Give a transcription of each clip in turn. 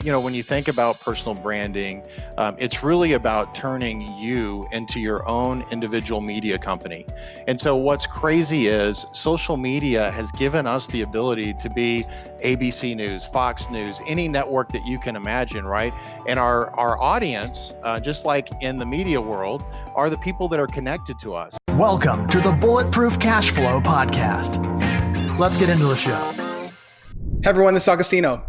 When you think about personal branding, it's really about turning you into your own individual media company. And so, what's crazy is social media has given us the ability to be ABC News, Fox News, any network that you can imagine, right? And our audience, just like in the media world, are the people that are connected to us. Welcome to the Bulletproof Cashflow podcast. Let's get into the show. Hey everyone, this is Agostino.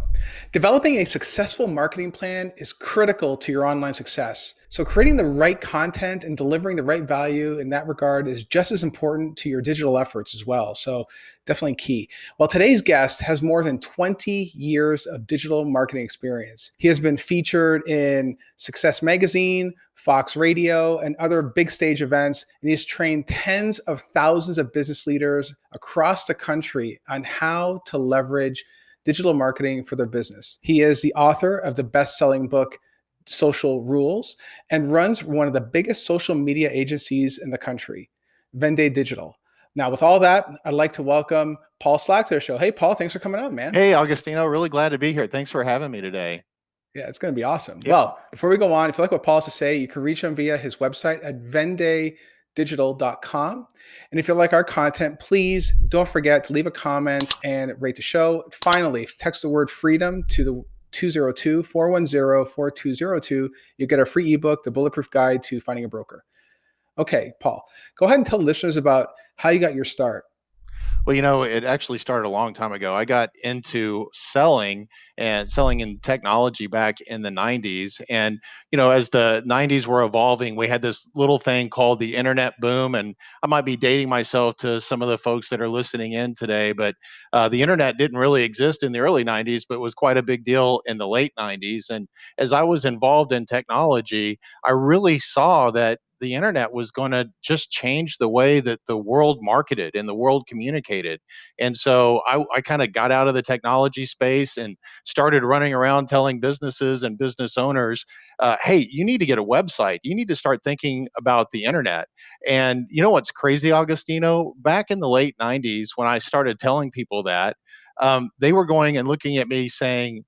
Developing a successful marketing plan is critical to your online success. So creating the right content and delivering the right value in that regard is just as important to your digital efforts as well. So definitely key. Well, today's guest has more than 20 years of digital marketing experience. He has been featured in Success Magazine, Fox Radio, and other big stage events. And he's trained tens of thousands of business leaders across the country on how to leverage digital marketing for their business. He is the author of the best-selling book, Social Rules, and runs one of the biggest social media agencies in the country, Vende Digital. Now, with all that, I'd like to welcome Paul Slack to the show. Hey, Paul, thanks for coming on, man. Hey, Augustino, really glad to be here. Thanks for having me today. Yeah, it's going to be awesome. Yep. Well, before we go on, if you like what Paul has to say, you can reach him via his website at vendedigital.com. And if you like our content, please don't forget to leave a comment and rate the show. Finally, text the word freedom to the 202-410-4202. You get our free ebook, The Bulletproof Guide to Finding a Broker. Okay, Paul, go ahead and tell listeners about how you got your start. Well, it actually started a long time ago. I got into selling in technology back in the 90s. And, as the 90s were evolving, we had this little thing called the internet boom. And I might be dating myself to some of the folks that are listening in today, but the internet didn't really exist in the early 90s, but was quite a big deal in the late 90s. And as I was involved in technology, I really saw that the internet was going to just change the way that the world marketed and the world communicated. And so I kind of got out of the technology space and started running around telling businesses and business owners, hey, you need to get a website. You need to start thinking about the internet. And you know what's crazy, Augustino? Back in the late 90s, when I started telling people that, they were going and looking at me saying,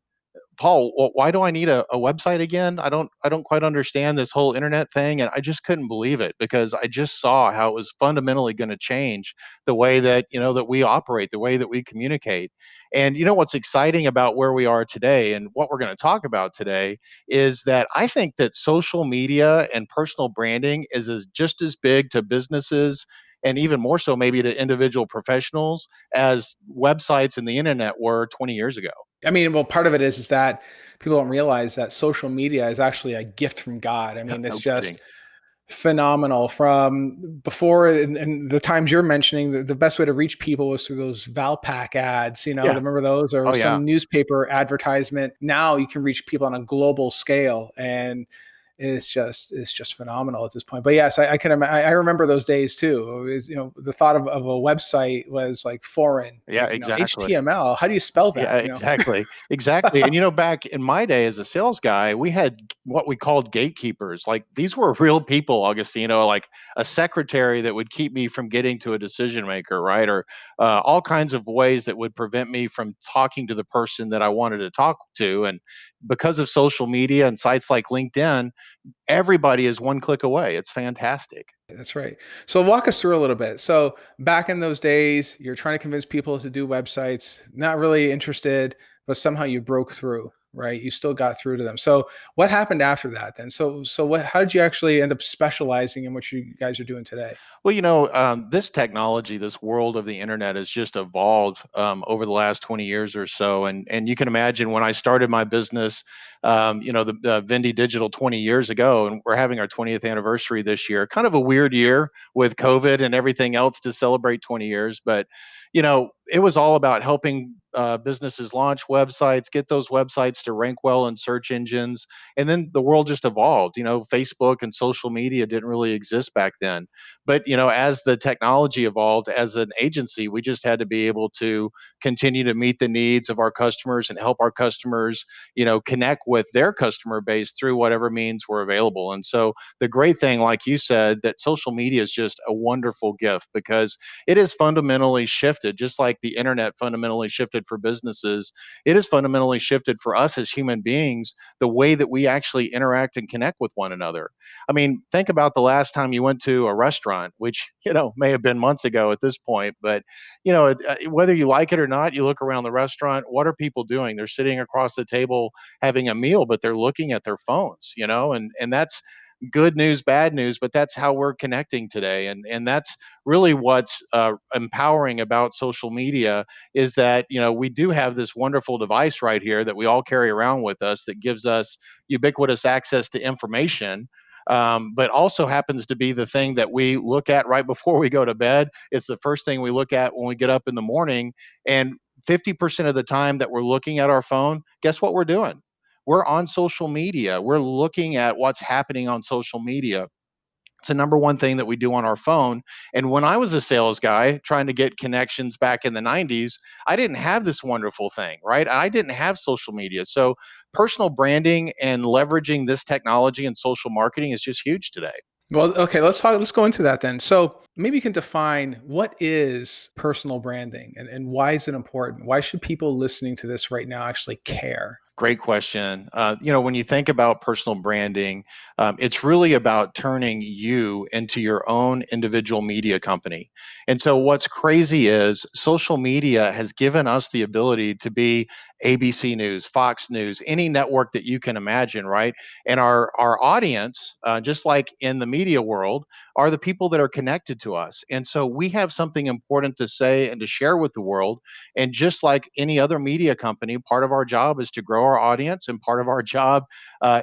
Paul, why do I need a website again? I don't quite understand this whole internet thing. And I just couldn't believe it because I just saw how it was fundamentally going to change the way that, that we operate, the way that we communicate. And what's exciting about where we are today and what we're going to talk about today is that I think that social media and personal branding is just as big to businesses and even more so maybe to individual professionals as websites and the internet were 20 years ago. I mean, well, part of it is that people don't realize that social media is actually a gift from God. I mean, it's No just kidding. phenomenal. From before and the times you're mentioning, the best way to reach people was through those Valpak ads, Yeah. remember those, or Oh, yeah. some newspaper advertisement. Now you can reach people on a global scale, and it's just phenomenal at this point. But yes, I remember those days too. It was, the thought of a website was like foreign, Yeah, like, exactly. HTML. How do you spell Yeah, that? exactly. Exactly. And back in my day as a sales guy, we had what we called gatekeepers. Like these were real people, Augustino, like a secretary that would keep me from getting to a decision maker, right? Or all kinds of ways that would prevent me from talking to the person that I wanted to talk to. And because of social media and sites like LinkedIn, everybody is one click away. It's fantastic. That's right. So walk us through a little bit. So back in those days, you're trying to convince people to do websites, not really interested, but somehow you broke through, right? You still got through to them. So what happened after that then? How did you actually end up specializing in what you guys are doing today? Well, this technology, this world of the internet has just evolved over the last 20 years or so. And you can imagine when I started my business, the Vende Digital 20 years ago, and we're having our 20th anniversary this year, kind of a weird year with COVID and everything else to celebrate 20 years. But, it was all about helping businesses launch websites, get those websites to rank well in search engines. And then the world just evolved. Facebook and social media didn't really exist back then. But as the technology evolved, as an agency, we just had to be able to continue to meet the needs of our customers and help our customers connect with their customer base through whatever means were available. And so the great thing, like you said, that social media is just a wonderful gift because it has fundamentally shifted, just like the internet fundamentally shifted shifted for businesses, it has fundamentally shifted for us as human beings, the way that we actually interact and connect with one another. I mean, think about the last time you went to a restaurant, which, may have been months ago at this point, but, whether you like it or not, you look around the restaurant, what are people doing? They're sitting across the table having a meal, but they're looking at their phones, and that's good news, bad news, but that's how we're connecting today. And that's really what's empowering about social media is that, we do have this wonderful device right here that we all carry around with us that gives us ubiquitous access to information. But also happens to be the thing that we look at right before we go to bed. It's the first thing we look at when we get up in the morning. And 50% of the time that we're looking at our phone, guess what we're doing? We're on social media. We're looking at what's happening on social media. It's the number one thing that we do on our phone. And when I was a sales guy trying to get connections back in the 90s, I didn't have this wonderful thing, right? I didn't have social media. So personal branding and leveraging this technology and social marketing is just huge today. Well, okay, let's go into that then. So maybe you can define what is personal branding and why is it important? Why should people listening to this right now actually care? Great question. When you think about personal branding, it's really about turning you into your own individual media company. And so, what's crazy is social media has given us the ability to be ABC News, Fox News, any network that you can imagine, right? And our audience, just like in the media world, are the people that are connected to us. And so, we have something important to say and to share with the world. And just like any other media company, part of our job is to grow our audience, and part of our job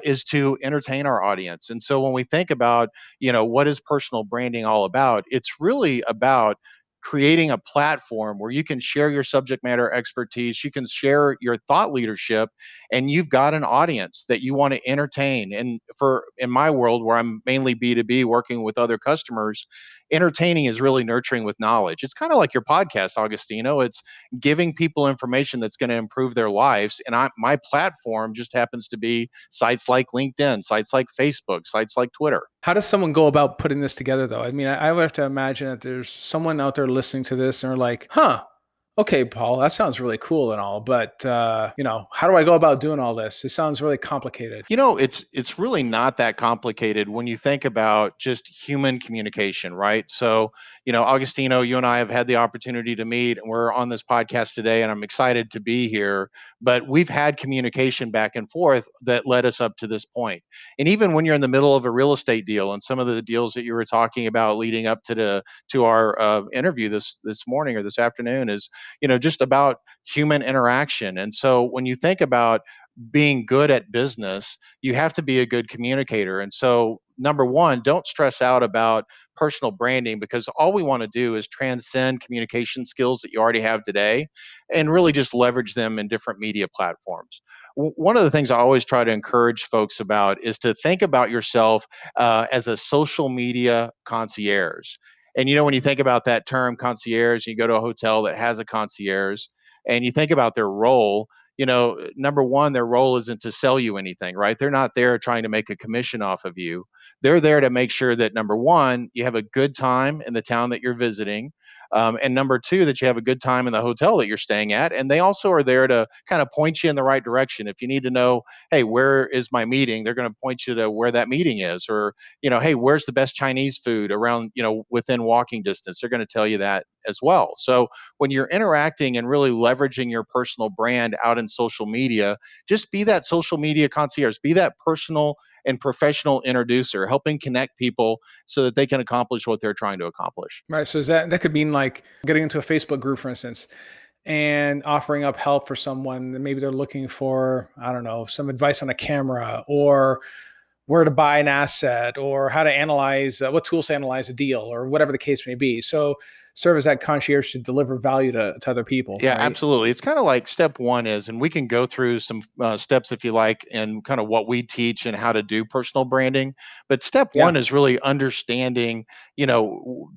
is to entertain our audience. And so when we think about, what is personal branding all about, it's really about creating a platform where you can share your subject matter expertise, you can share your thought leadership, and you've got an audience that you want to entertain. And for in my world where I'm mainly B2B working with other customers, entertaining is really nurturing with knowledge. It's kind of like your podcast, Augustino. It's giving people information that's going to improve their lives. And my platform just happens to be sites like LinkedIn, sites like Facebook, sites like Twitter. How does someone go about putting this together though? I mean, I would have to imagine that there's someone out there listening to this and they're like, huh, okay, Paul, that sounds really cool and all, but how do I go about doing all this? It sounds really complicated. It's really not that complicated when you think about just human communication, right? So, Augustino, you and I have had the opportunity to meet, and we're on this podcast today, and I'm excited to be here. But we've had communication back and forth that led us up to this point. And even when you're in the middle of a real estate deal, and some of the deals that you were talking about leading up to our interview this morning or this afternoon is, just about human interaction. And so when you think about being good at business, you have to be a good communicator. And so, number one, don't stress out about personal branding, because all we want to do is transcend communication skills that you already have today and really just leverage them in different media platforms. One of the things I always try to encourage folks about is to think about yourself as a social media concierge. And when you think about that term concierge, you go to a hotel that has a concierge and you think about their role, number one, their role isn't to sell you anything, right? They're not there trying to make a commission off of you. They're there to make sure that number one, you have a good time in the town that you're visiting. And number two, that you have a good time in the hotel that you're staying at. And they also are there to kind of point you in the right direction. If you need to know, hey, where is my meeting? They're going to point you to where that meeting is. Or, hey, where's the best Chinese food around, within walking distance? They're going to tell you that as well. So when you're interacting and really leveraging your personal brand out in social media, just be that social media concierge, be that personal and professional introducer, helping connect people so that they can accomplish what they're trying to accomplish. Right. So that could mean like getting into a Facebook group, for instance, and offering up help for someone that maybe they're looking for, I don't know, some advice on a camera or where to buy an asset or how to analyze what tools to analyze a deal or whatever the case may be. So serve as that concierge to deliver value to other people, Yeah, right? absolutely. It's kind of like step one is, and we can go through some steps if you like, and kind of what we teach and how to do personal branding. But step Yeah. one is really understanding,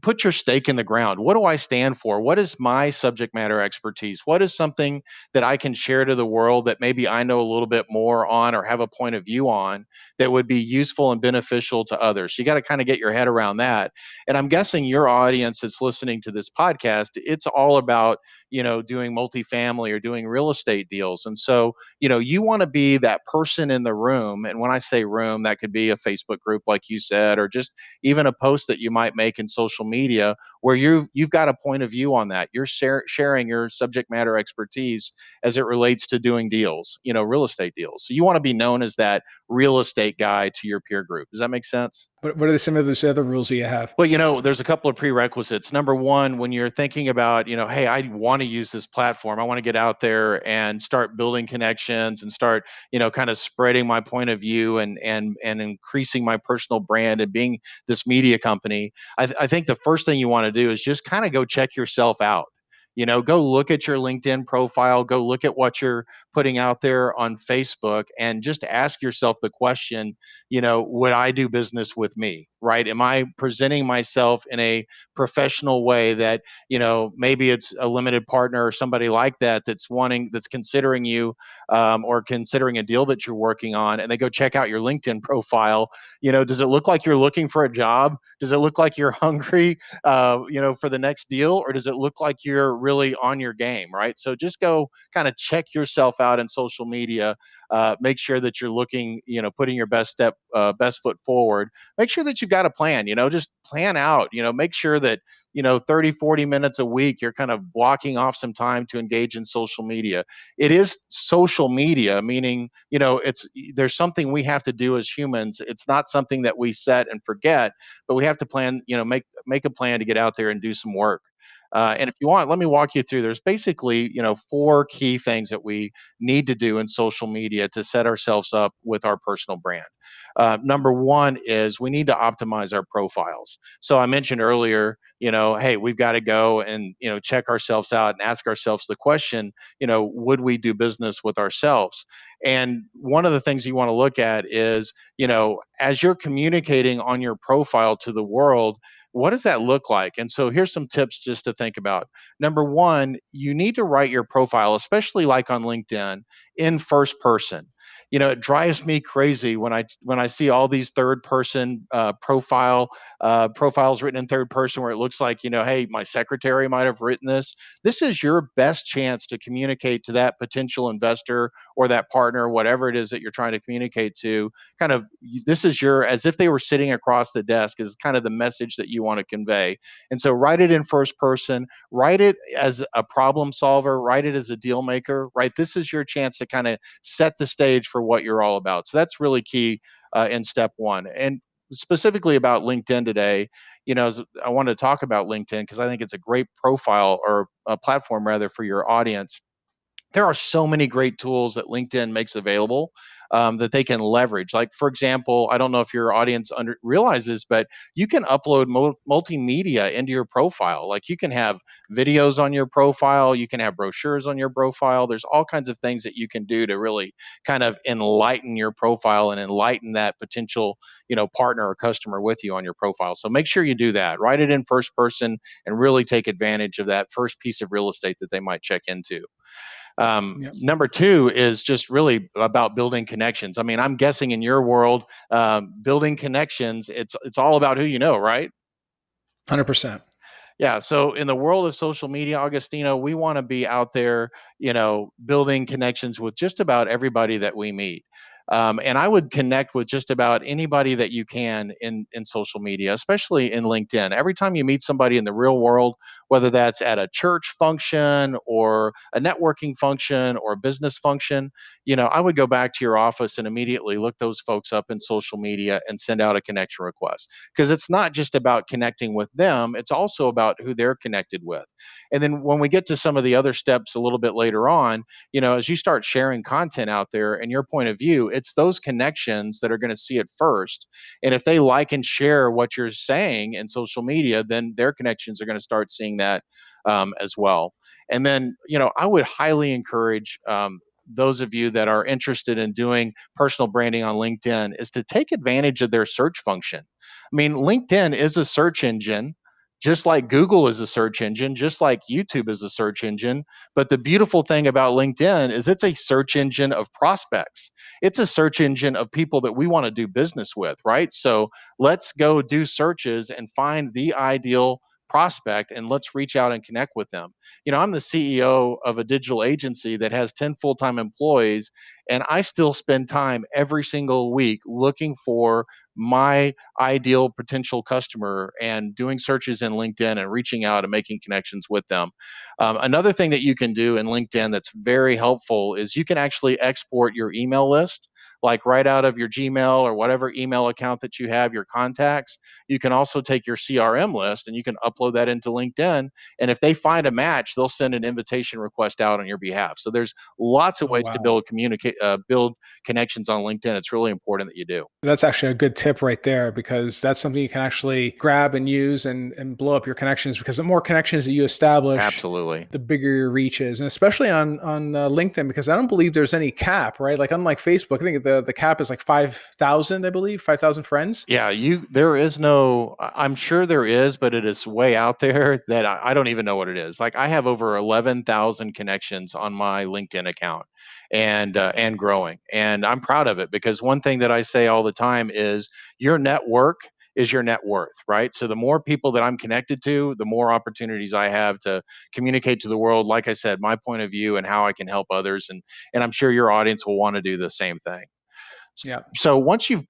put your stake in the ground. What do I stand for? What is my subject matter expertise? What is something that I can share to the world that maybe I know a little bit more on or have a point of view on that would be useful and beneficial to others? You got to kind of get your head around that. And I'm guessing your audience that's listening to this podcast, it's all about doing multifamily or doing real estate deals. And so, you want to be that person in the room. And when I say room, that could be a Facebook group, like you said, or just even a post that you might make in social media where you've got a point of view on that. You're sharing your subject matter expertise as it relates to doing deals, real estate deals. So you want to be known as that real estate guy to your peer group. Does that make sense? What are some of those other rules that you have? Well, there's a couple of prerequisites. Number one, when you're thinking about, hey, I want to use this platform, I want to get out there and start building connections and start, kind of spreading my point of view and increasing my personal brand and being this media company. I think the first thing you want to do is just kind of go check yourself out. Go look at your LinkedIn profile, go look at what you're putting out there on Facebook, and just ask yourself the question, would I do business with me? Right? Am I presenting myself in a professional way that, maybe it's a limited partner or somebody like that that's considering you, or considering a deal that you're working on, and they go check out your LinkedIn profile. Does it look like you're looking for a job? Does it look like you're hungry, for the next deal, or does it look like you're really on your game? Right. So just go kind of check yourself out in social media. Make sure that you're looking, putting your best foot forward. Make sure that you've got a plan, just plan out, make sure that, 30, 40 minutes a week, you're kind of blocking off some time to engage in social media. It is social media, meaning, there's something we have to do as humans. It's not something that we set and forget, but we have to plan, make a plan to get out there and do some work. And if you want, let me walk you through. There's basically, four key things that we need to do in social media to set ourselves up with our personal brand. Number one is we need to optimize our profiles. So I mentioned earlier, hey, we've got to go and, check ourselves out and ask ourselves the question, would we do business with ourselves? And one of the things you want to look at is, as you're communicating on your profile to the world, what does that look like? And so here's some tips just to think about. Number one, you need to write your profile, especially like on LinkedIn, in first person. It drives me crazy when I see all these third person profiles written in third person where it looks like, hey, my secretary might have written this. This is your best chance to communicate to that potential investor or that partner, whatever it is that you're trying to communicate to. Kind of, this is your, as if they were sitting across the desk, is kind of the message that you want to convey. And so write it in first person, write it as a problem solver, write it as a deal maker, right? This is your chance to kind of set the stage for what you're all about. So that's really key in step one. And specifically about LinkedIn today, I wanted to talk about LinkedIn because I think it's a great profile, or a platform rather, for your audience. There are so many great tools that LinkedIn makes available, that they can leverage. Like, for example, I don't know if your audience realizes, but you can upload multimedia into your profile. Like, you can have videos on your profile, you can have brochures on your profile. There's all kinds of things that you can do to really kind of enlighten your profile and enlighten that potential, partner or customer with you on your profile. So make sure you do that. Write it in first person and really take advantage of that first piece of real estate that they might check into. Yeah, Number two is just really about building connections. I mean, I'm guessing in your world, building connections, it's all about who you know, right? 100%. Yeah. So in the world of social media, Augustino, we want to be out there, building connections with just about everybody that we meet. And I would connect with just about anybody that you can in social media, especially in LinkedIn. Every time you meet somebody in the real world, whether that's at a church function or a networking function or a business function, I would go back to your office and immediately look those folks up in social media and send out a connection request, because it's not just about connecting with them, it's also about who they're connected with. And then when we get to some of the other steps a little bit later on, as you start sharing content out there and your point of view, it's those connections that are going to see it first. And if they like and share what you're saying in social media, then their connections are going to start seeing that, as well. And then, I would highly encourage, those of you that are interested in doing personal branding on LinkedIn, is to take advantage of their search function. I mean, LinkedIn is a search engine, just like Google is a search engine, just like YouTube is a search engine. But the beautiful thing about LinkedIn is it's a search engine of prospects. It's a search engine of people that we want to do business with, right? So let's go do searches and find the ideal prospect and let's reach out and connect with them. I'm the CEO of a digital agency that has 10 full-time employees, and I still spend time every single week looking for my ideal potential customer and doing searches in LinkedIn and reaching out and making connections with them. Another thing that you can do in LinkedIn that's very helpful is you can actually export your email list, like right out of your Gmail or whatever email account that you have, your contacts. You can also take your CRM list and you can upload that into LinkedIn. And if they find a match, they'll send an invitation request out on your behalf. So there's lots of Oh, ways to wow. build connections on LinkedIn. It's really important that you do. That's actually a good tip right there because that's something you can actually grab and use and blow up your connections because the more connections that you establish, Absolutely. the bigger your reach is. And especially on LinkedIn, because I don't believe there's any cap, right? Like unlike Facebook, I think the cap is like 5,000, I believe, 5,000 friends. Yeah, there is no, I'm sure there is, but it is way out there that I don't even know what it is. Like I have over 11,000 connections on my LinkedIn account and growing. And I'm proud of it because one thing that I say all the time is your network is your net worth, right? So the more people that I'm connected to, the more opportunities I have to communicate to the world, like I said, my point of view and how I can help others, and I'm sure your audience will want to do the same thing. Yeah. So once you've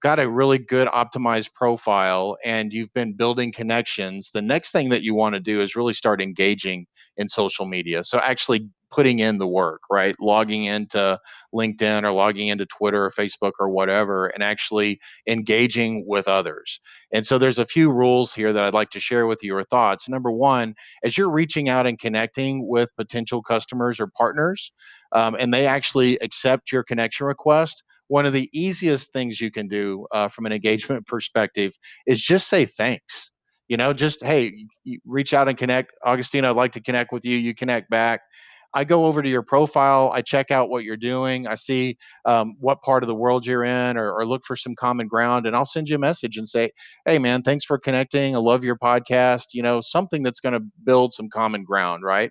got a really good optimized profile and you've been building connections, the next thing that you want to do is really start engaging in social media. So actually putting in the work, right? Logging into LinkedIn or logging into Twitter or Facebook or whatever, and actually engaging with others. And so there's a few rules here that I'd like to share with you or thoughts. Number one, as you're reaching out and connecting with potential customers or partners, and they actually accept your connection request, one of the easiest things you can do from an engagement perspective is just say thanks. Just, hey, you reach out and connect. Augustino, I'd like to connect with you. You connect back. I go over to your profile. I check out what you're doing. I see what part of the world you're in, or look for some common ground. And I'll send you a message and say, hey, man, thanks for connecting. I love your podcast. Something that's going to build some common ground, right?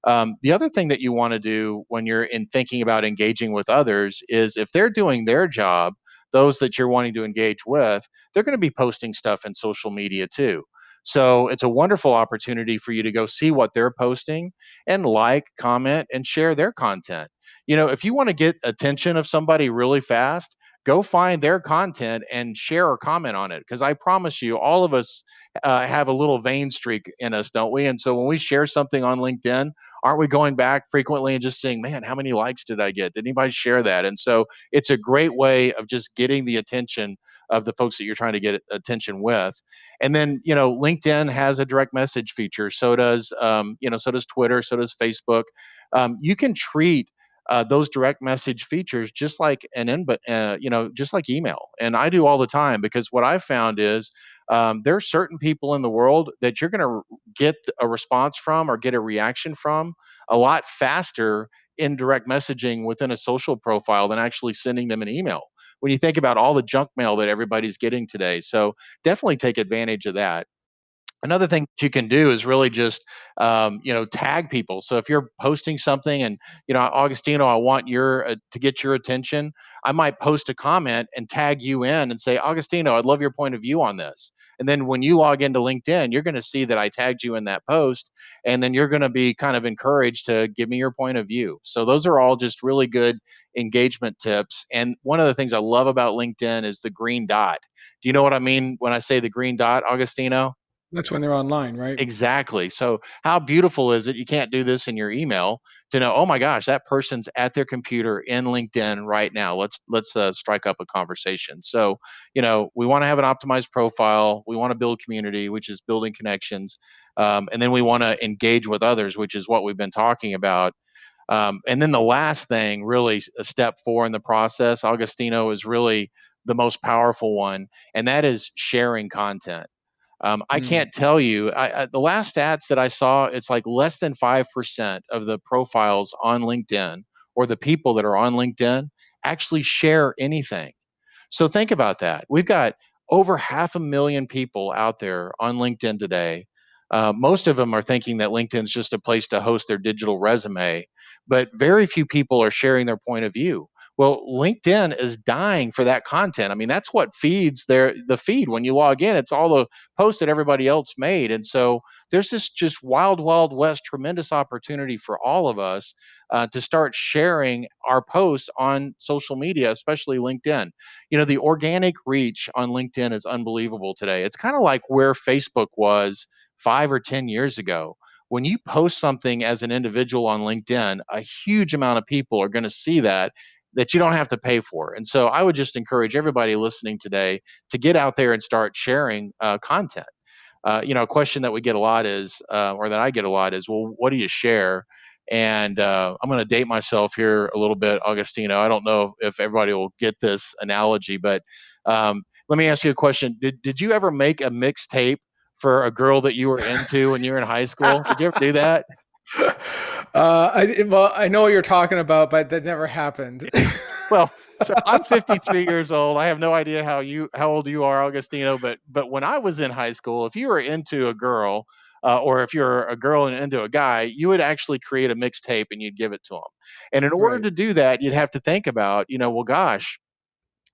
The other thing that you want to do when you're in thinking about engaging with others is if they're doing their job, those that you're wanting to engage with, they're going to be posting stuff in social media too. So it's a wonderful opportunity for you to go see what they're posting and like, comment, and share their content. If you want to get attention of somebody really fast, go find their content and share or comment on it. Because I promise you, all of us have a little vain streak in us, don't we? And so when we share something on LinkedIn, aren't we going back frequently and just saying, man, how many likes did I get? Did anybody share that? And so it's a great way of just getting the attention of the folks that you're trying to get attention with. And then, LinkedIn has a direct message feature. So does Twitter, so does Facebook. You can treat those direct message features just like just like email. And I do all the time because what I've found is there are certain people in the world that you're going to get a response from or get a reaction from a lot faster in direct messaging within a social profile than actually sending them an email when you think about all the junk mail that everybody's getting today. So definitely take advantage of that. Another thing that you can do is really just tag people. So if you're posting something and Augustino, I want your to get your attention, I might post a comment and tag you in and say, Augustino, I'd love your point of view on this. And then when you log into LinkedIn, you're going to see that I tagged you in that post, and then you're going to be kind of encouraged to give me your point of view. So those are all just really good engagement tips. And one of the things I love about LinkedIn is the green dot. Do you know what I mean when I say the green dot, Augustino? That's when they're online, right? Exactly. So how beautiful is it? You can't do this in your email to know, oh my gosh, that person's at their computer in LinkedIn right now. Let's strike up a conversation. So, we want to have an optimized profile. We want to build community, which is building connections. And then we want to engage with others, which is what we've been talking about. And then the last thing, really a step four in the process, Augustino, is really the most powerful one, and that is sharing content. I Mm. can't tell you. The last stats that I saw, it's like less than 5% of the profiles on LinkedIn or the people that are on LinkedIn actually share anything. So think about that. We've got over 500,000 people out there on LinkedIn today. Most of them are thinking that LinkedIn's just a place to host their digital resume, but very few people are sharing their point of view. Well, LinkedIn is dying for that content. I mean, that's what feeds the feed when you log in. It's all the posts that everybody else made. And so there's this just wild, wild west, tremendous opportunity for all of us to start sharing our posts on social media, especially LinkedIn. The organic reach on LinkedIn is unbelievable today. It's kind of like where Facebook was 5 or 10 years ago. When you post something as an individual on LinkedIn, a huge amount of people are going to see that you don't have to pay for. And so I would just encourage everybody listening today to get out there and start sharing content. A question that we get a lot is, or that I get a lot is, well, what do you share? And I'm going to date myself here a little bit, Augustino. I don't know if everybody will get this analogy, but let me ask you a question. Did you ever make a mixtape for a girl that you were into when you were in high school? Did you ever do that? I know what you're talking about, but that never happened. Well, so I'm 53 years old. I have no idea how old you are, Augustino, but when I was in high school, if you were into a girl, or if you're a girl and into a guy, you would actually create a mixtape and you'd give it to them. And in order Right. to do that, you'd have to think about, well, gosh,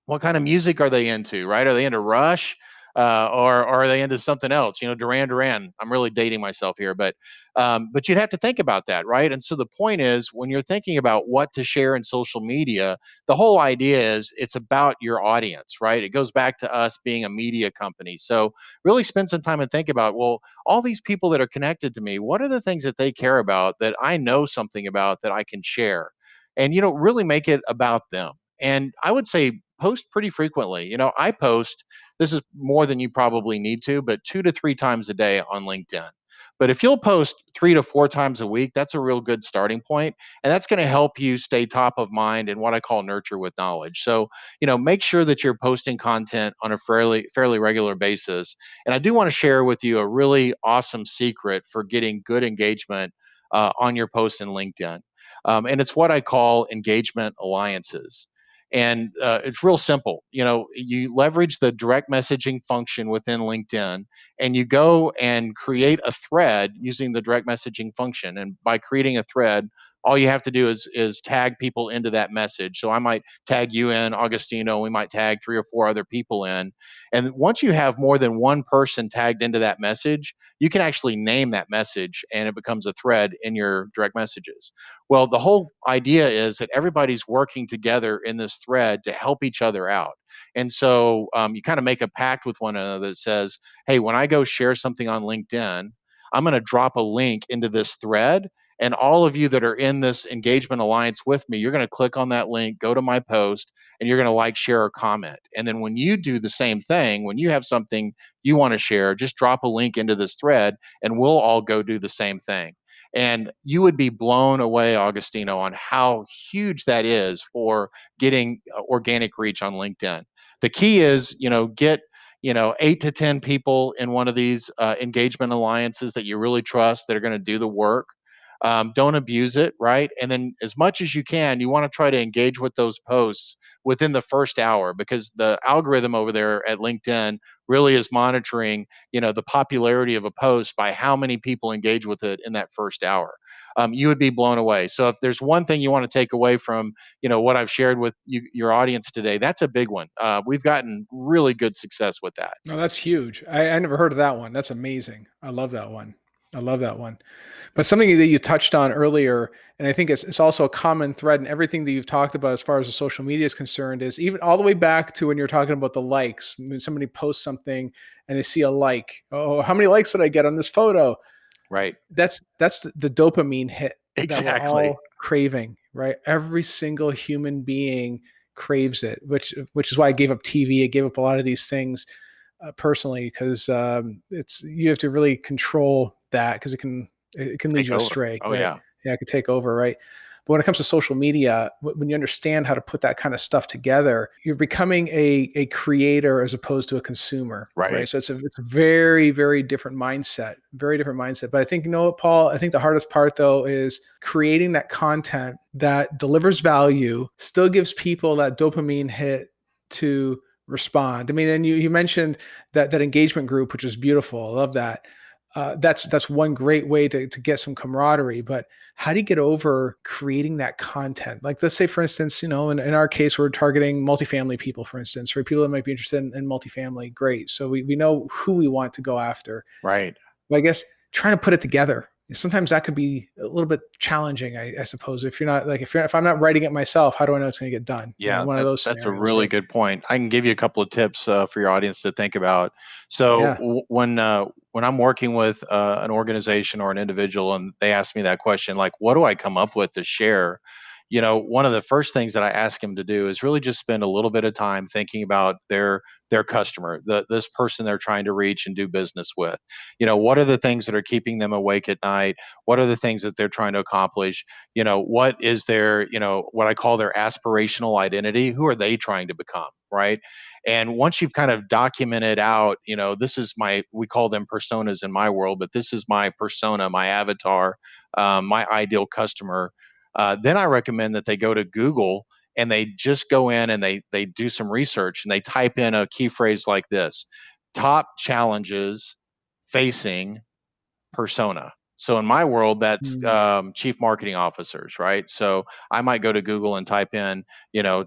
what kind of music are they into, right? Are they into Rush? Or are they into something else? Duran Duran. I'm really dating myself here, but you'd have to think about that, right? And so the point is, when you're thinking about what to share in social media, the whole idea is it's about your audience, right? It goes back to us being a media company. So really spend some time and think about, well, all these people that are connected to me, what are the things that they care about that I know something about that I can share? And really make it about them. And I would say post pretty frequently. I post, this is more than you probably need to, but 2 to 3 times a day on LinkedIn. But if you'll post 3 to 4 times a week, that's a real good starting point, and that's going to help you stay top of mind in what I call nurture with knowledge. So, make sure that you're posting content on a fairly regular basis. And I do want to share with you a really awesome secret for getting good engagement on your posts in LinkedIn. And it's what I call engagement alliances. And it's real simple. You leverage the direct messaging function within LinkedIn, and you go and create a thread using the direct messaging function. And by creating a thread, all you have to do is tag people into that message. So I might tag you in, Augustino. We might tag 3 or 4 other people in. And once you have more than one person tagged into that message, you can actually name that message, and it becomes a thread in your direct messages. Well, the whole idea is that everybody's working together in this thread to help each other out. And so you kind of make a pact with one another that says, hey, when I go share something on LinkedIn, I'm going to drop a link into this thread. And all of you that are in this engagement alliance with me, you're going to click on that link, go to my post, and you're going to like, share, or comment. And then when you do the same thing, when you have something you want to share, just drop a link into this thread, and we'll all go do the same thing. And you would be blown away, Augustino, on how huge that is for getting organic reach on LinkedIn. The key is, get 8 to 10 people in one of these engagement alliances that you really trust that are going to do the work. Don't abuse it, right? And then, as much as you can, you want to try to engage with those posts within the first hour, because the algorithm over there at LinkedIn really is monitoring, the popularity of a post by how many people engage with it in that first hour. You would be blown away. So if there's one thing you want to take away from, what I've shared with you, your audience today, that's a big one. We've gotten really good success with that. No, that's huge. I never heard of that one. That's amazing. I love that one. I love that one. But something that you touched on earlier, and I think it's also a common thread in everything that you've talked about as far as the social media is concerned, is even all the way back to when you're talking about the likes. When somebody posts something and they see a like, oh, how many likes did I get on this photo? Right. That's the dopamine hit that we're Exactly. all craving, right? Every single human being craves it, which is why I gave up TV. I gave up a lot of these things personally, because it's you have to really control that, because it can lead Take you over. astray, Oh, right? yeah. Yeah, it could take over, right? But when it comes to social media, when you understand how to put that kind of stuff together, you're becoming a creator as opposed to a consumer, right? Right. So it's a very, very different mindset, very different mindset. But I think, what, Paul, I think the hardest part though is creating that content that delivers value, still gives people that dopamine hit to respond. I mean, and you mentioned that engagement group, which is beautiful. I love that. That's one great way to get some camaraderie. But how do you get over creating that content? Like, let's say, for instance, in our case, we're targeting multifamily people, for instance, or people that might be interested in multifamily. Great. So we know who we want to go after. Right. But I guess trying to put it together, sometimes that could be a little bit challenging, I suppose. If you're not like, if I'm not writing it myself, how do I know it's going to get done? Yeah, One of those that's a scenarios, really right? good point. I can give you a couple of tips for your audience to think about. So Yeah. when I'm working with an organization or an individual, and they ask me that question, like, what do I come up with to share? One of the first things that I ask them to do is really just spend a little bit of time thinking about their customer, this person they're trying to reach and do business with. What are the things that are keeping them awake at night? What are the things that they're trying to accomplish? What is their, what I call their aspirational identity? Who are they trying to become? Right. And once you've kind of documented out, this is we call them personas in my world, but this is my persona, my avatar, my ideal customer. Then I recommend that they go to Google and they just go in and they do some research and they type in a key phrase like this: top challenges facing persona. So in my world, that's Mm. chief marketing officers, right? So I might go to Google and type in,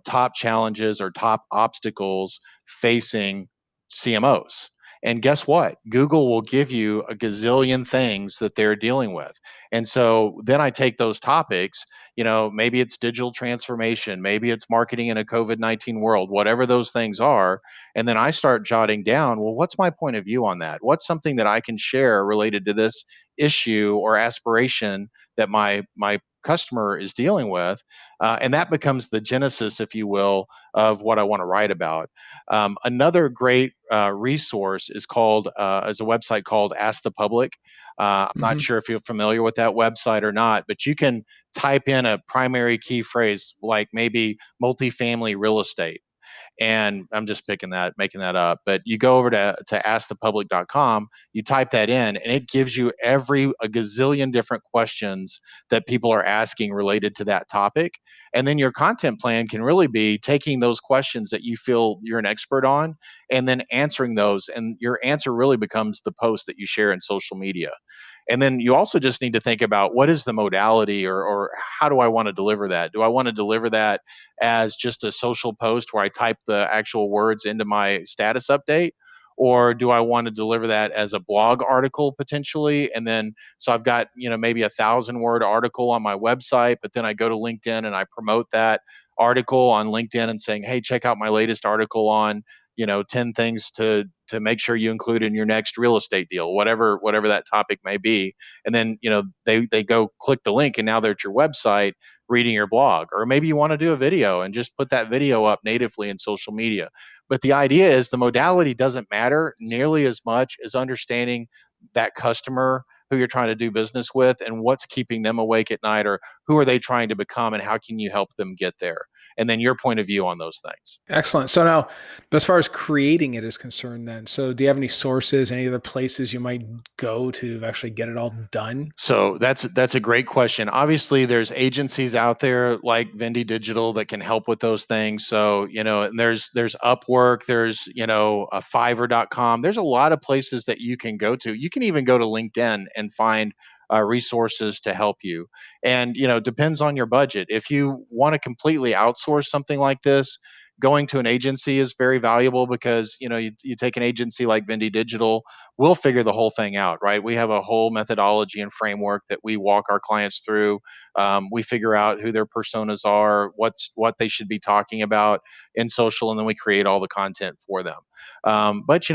top challenges or top obstacles facing CMOs. And guess what? Google will give you a gazillion things that they're dealing with. And so then I take those topics, maybe it's digital transformation, maybe it's marketing in a COVID-19 world, whatever those things are. And then I start jotting down, well, what's my point of view on that? What's something that I can share related to this issue or aspiration that my customer is dealing with, and that becomes the genesis, if you will, of what I want to write about. Another great resource is a website called Ask the Public. I'm not Hmm. sure if you're familiar with that website or not, but you can type in a primary key phrase like maybe multifamily real estate, and I'm just making that up. But you go over to askthepublic.com, you type that in, and it gives you a gazillion different questions that people are asking related to that topic. And then your content plan can really be taking those questions that you feel you're an expert on and then answering those. And your answer really becomes the post that you share in social media. And then you also just need to think about what is the modality, or how do I want to deliver that? Do I want to deliver that as just a social post where I type the actual words into my status update? Or do I want to deliver that as a blog article potentially? And then, so I've got, maybe 1,000-word article on my website, but then I go to LinkedIn and I promote that article on LinkedIn and saying, hey, check out my latest article on, 10 things to make sure you include in your next real estate deal, whatever that topic may be. And then, they go click the link and now they're at your website reading your blog. Or maybe you want to do a video and just put that video up natively in social media. But the idea is the modality doesn't matter nearly as much as understanding that customer who you're trying to do business with and what's keeping them awake at night, or who are they trying to become and how can you help them get there, and then your point of view on those things. Excellent. So now, as far as creating it is concerned, then, so do you have any sources, any other places you might go to actually get it all done? So that's a great question. Obviously, there's agencies out there like Vende Digital that can help with those things. So, and there's Upwork, there's, a Fiverr.com. There's a lot of places that you can go to. You can even go to LinkedIn and find resources to help you. And, depends on your budget. If you want to completely outsource something like this, going to an agency is very valuable because, you take an agency like Vende Digital, we'll figure the whole thing out, right? We have a whole methodology and framework that we walk our clients through. We figure out who their personas are, what they should be talking about in social, and then we create all the content for them. But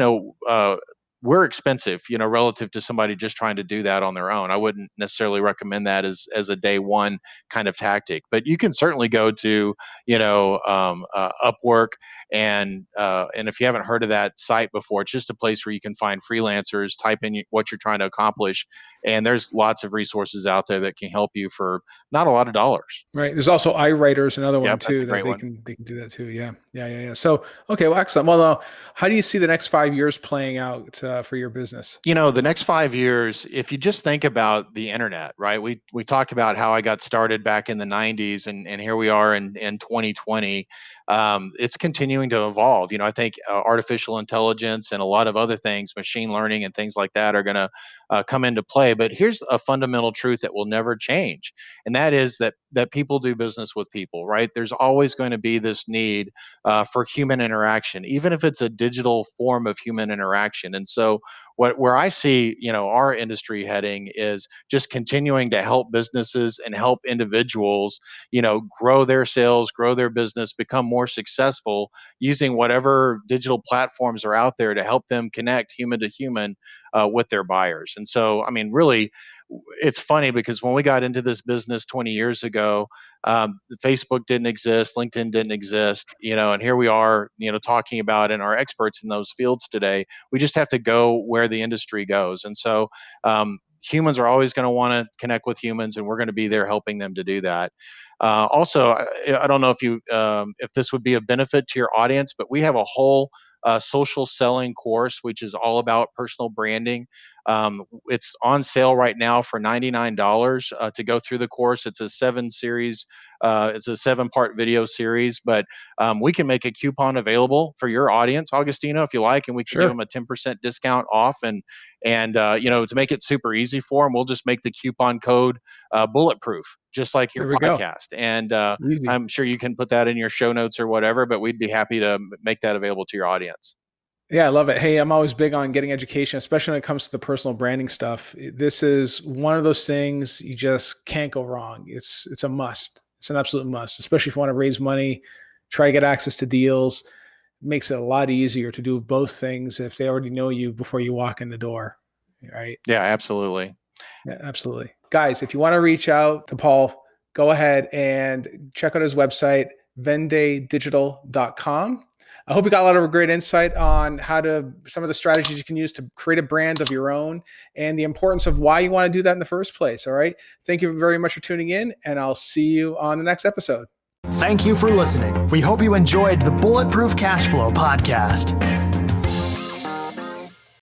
we're expensive, relative to somebody just trying to do that on their own. I wouldn't necessarily recommend that as a day one kind of tactic. But you can certainly go to, Upwork, and if you haven't heard of that site before, it's just a place where you can find freelancers, type in what you're trying to accomplish, and there's lots of resources out there that can help you for not a lot of dollars. Right. There's also iWriters, another one Yep, that's a too, that great they one. can do that too. Yeah. Yeah. Yeah. Yeah. So, okay. Well, excellent. Well, how do you see the next 5 years playing out for your business? The next 5 years, if you just think about the internet, right? We talked about how I got started back in the '90s, and here we are in 2020. it's continuing to evolve. I think artificial intelligence and a lot of other things, machine learning and things like that, are going to come into play. But here's a fundamental truth that will never change, and that is that people do business with people, right? There's always going to be this need for human interaction, even if it's a digital form of human interaction. And so, where I see our industry heading is just continuing to help businesses and help individuals grow their sales, grow their business, become more successful using whatever digital platforms are out there to help them connect human to human with their buyers. And so, I mean, really, it's funny because when we got into this business 20 years ago, Facebook didn't exist, LinkedIn didn't exist, and here we are, talking about and are experts in those fields today. We just have to go where the industry goes. And so, humans are always going to want to connect with humans, and we're going to be there helping them to do that. Also, I don't know if this would be a benefit to your audience, but we have a whole social selling course, which is all about personal branding. It's on sale right now for $99 to go through the course. It's a it's a 7-part video series, but we can make a coupon available for your audience, Augustino, if you like, and we can give Sure. them a 10% discount off. And to make it super easy for them, we'll just make the coupon code Bulletproof, just like your There we go. podcast. And Easy. I'm sure you can put that in your show notes or whatever, but we'd be happy to make that available to your audience. Yeah, I love it. Hey, I'm always big on getting education, especially when it comes to the personal branding stuff. This is one of those things you just can't go wrong. It's a must. It's an absolute must, especially if you want to raise money, try to get access to deals. It makes it a lot easier to do both things if they already know you before you walk in the door, right? Yeah, absolutely. Yeah, absolutely. Guys, if you want to reach out to Paul, go ahead and check out his website, vendedigital.com. I hope you got a lot of great insight on some of the strategies you can use to create a brand of your own and the importance of why you want to do that in the first place. All right. Thank you very much for tuning in, and I'll see you on the next episode. Thank you for listening. We hope you enjoyed the Bulletproof Cashflow podcast.